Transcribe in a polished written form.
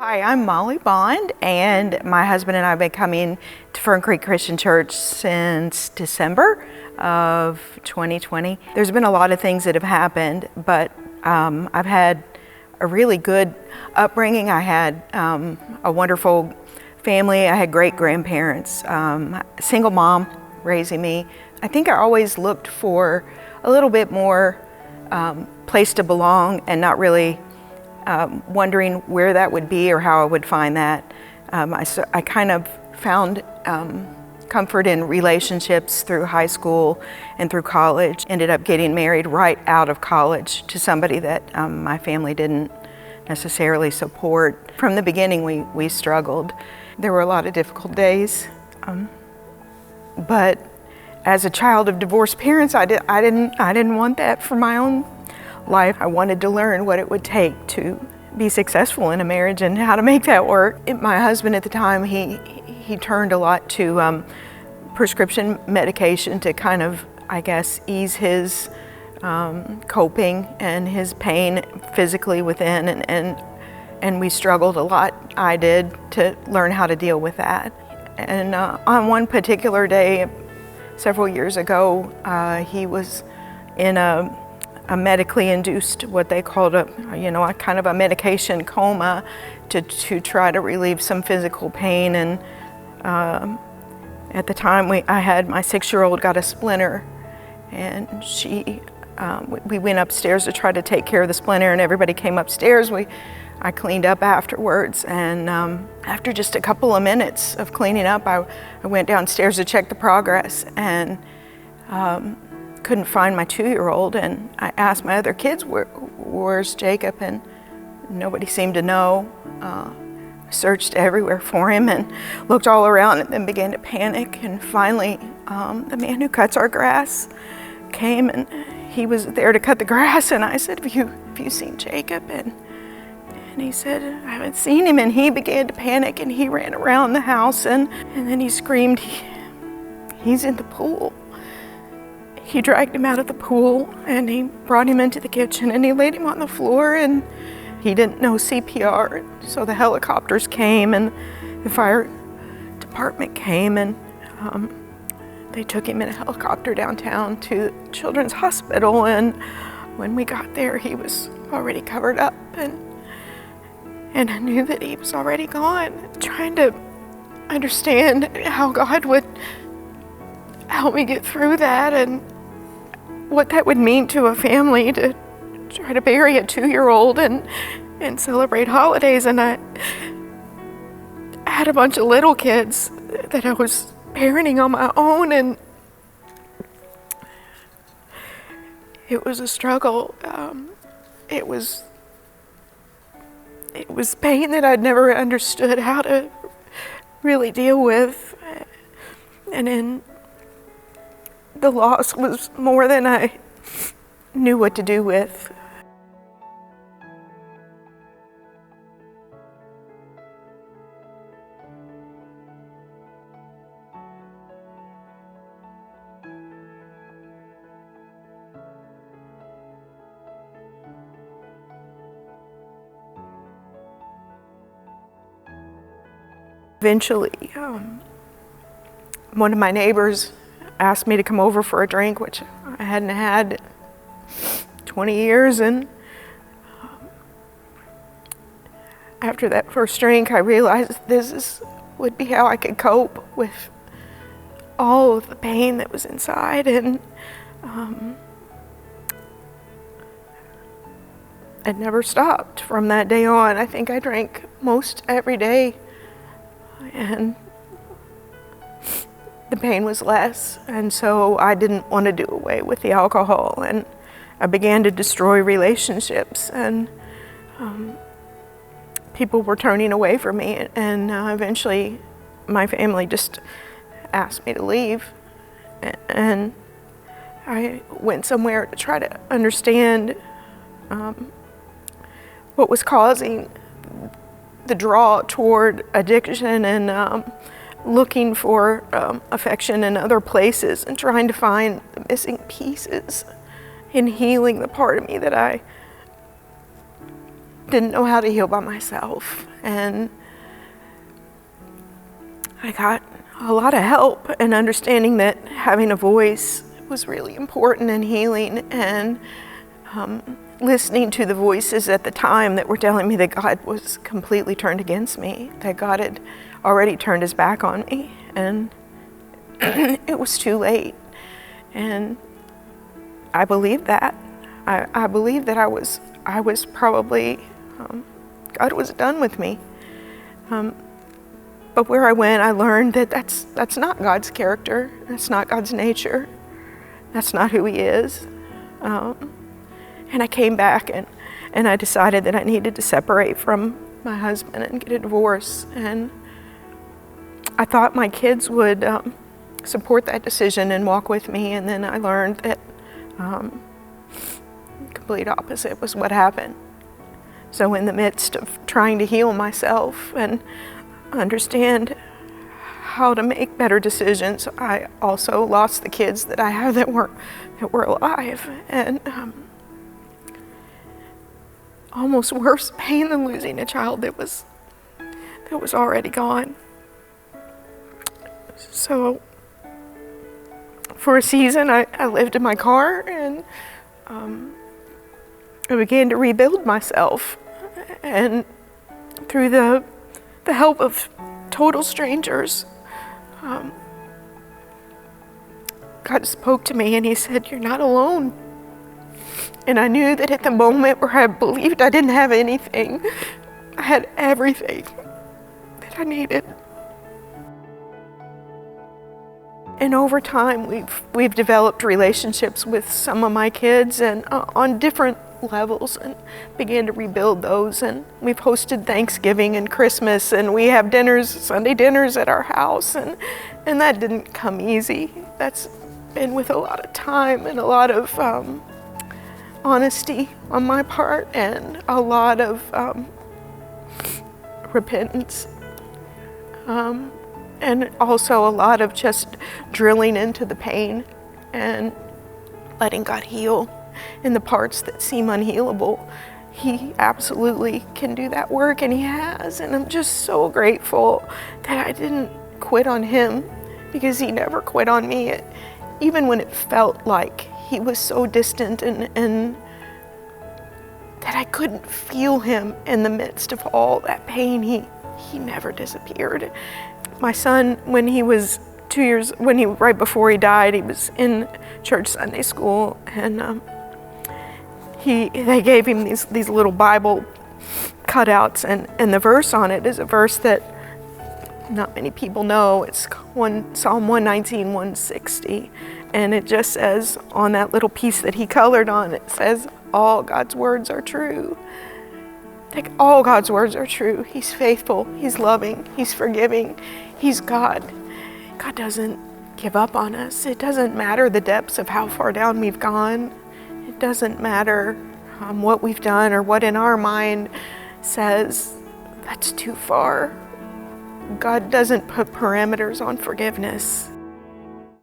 Hi, I'm Molly Bond, and my husband and I have been coming to Fern Creek Christian Church since December of 2020. There's been a lot of things that have happened, but I've had a really good upbringing. I had a wonderful family. I had great grandparents, single mom raising me. I think I always looked for a little bit more place to belong and not really wondering where that would be or how I would find that. I kind of found comfort in relationships through high school and through college. Ended up getting married right out of college to somebody that my family didn't necessarily support. From the beginning, we struggled. There were a lot of difficult days, but as a child of divorced parents, I didn't want that for my own life. I wanted to learn what it would take to be successful in a marriage and how to make that work. My husband at the time, he turned a lot to prescription medication to kind of, I guess, ease his coping and his pain physically within, and we struggled a lot. I did, to learn how to deal with that. And on one particular day, several years ago, he was in a medically induced, what they called a kind of a medication coma to try to relieve some physical pain. And at the time, I had my 6-year-old got a splinter, and we went upstairs to try to take care of the splinter, and everybody came upstairs. I cleaned up afterwards, and after just a couple of minutes of cleaning up, I went downstairs to check the progress, and couldn't find my 2-year-old, and I asked my other kids, where's Jacob, and nobody seemed to know. Searched everywhere for him and looked all around, and then began to panic. And finally, the man who cuts our grass came, and he was there to cut the grass, and I said, have you seen Jacob? And he said, I haven't seen him. And he began to panic, and he ran around the house, and then he screamed, he's in the pool. He dragged him out of the pool, and he brought him into the kitchen, and he laid him on the floor, and he didn't know CPR. So the helicopters came, and the fire department came, and they took him in a helicopter downtown to Children's Hospital. And when we got there, he was already covered up, and I knew that he was already gone. Trying to understand how God would help me get through that, and what that would mean to a family to try to bury a 2-year-old and celebrate holidays. And I had a bunch of little kids that I was parenting on my own, and it was a struggle. It was pain that I'd never understood how to really deal with, and then the loss was more than I knew what to do with. Eventually, one of my neighbors asked me to come over for a drink, which I hadn't had 20 years. And after that first drink, I realized this would be how I could cope with all of the pain that was inside. And it never stopped from that day on. I think I drank most every day, and the pain was less, and so I didn't want to do away with the alcohol, and I began to destroy relationships, and people were turning away from me, and eventually my family just asked me to leave, and I went somewhere to try to understand what was causing the draw toward addiction, and looking for affection in other places, and trying to find the missing pieces in healing the part of me that I didn't know how to heal by myself. And I got a lot of help and understanding that having a voice was really important in healing, and listening to the voices at the time that were telling me that God was completely turned against me, that God had already turned his back on me, and it was too late. And I believed that. I believed that I was probably, God was done with me. But where I went, I learned that that's not God's character. That's not God's nature. That's not who he is. And I came back and I decided that I needed to separate from my husband and get a divorce. And I thought my kids would support that decision and walk with me. And then I learned that complete opposite was what happened. So in the midst of trying to heal myself and understand how to make better decisions, I also lost the kids that I have that were alive. And almost worse pain than losing a child that was already gone. So for a season, I lived in my car, and I began to rebuild myself. And through the help of total strangers, God spoke to me and he said, "You're not alone." And I knew that at the moment where I believed I didn't have anything, I had everything that I needed. And over time, we've developed relationships with some of my kids, and on different levels, and began to rebuild those. And we've hosted Thanksgiving and Christmas, and we have dinners, Sunday dinners at our house, and that didn't come easy. That's been with a lot of time and a lot of honesty on my part, and a lot of repentance, and also a lot of just drilling into the pain and letting God heal in the parts that seem unhealable. He absolutely can do that work, and he has. And I'm just so grateful that I didn't quit on him, because he never quit on me. Even when it felt like he was so distant and that I couldn't feel him in the midst of all that pain, he never disappeared. My son, when he was 2 years, right before he died, he was in church Sunday school, and they gave him these little Bible cutouts, and the verse on it is a verse that not many people know. It's Psalm 119, 160. And it just says on that little piece that he colored on, it says, all God's words are true. Like, all God's words are true. He's faithful, he's loving, he's forgiving, he's God. God doesn't give up on us. It doesn't matter the depths of how far down we've gone. It doesn't matter what we've done or what in our mind says that's too far. God doesn't put parameters on forgiveness.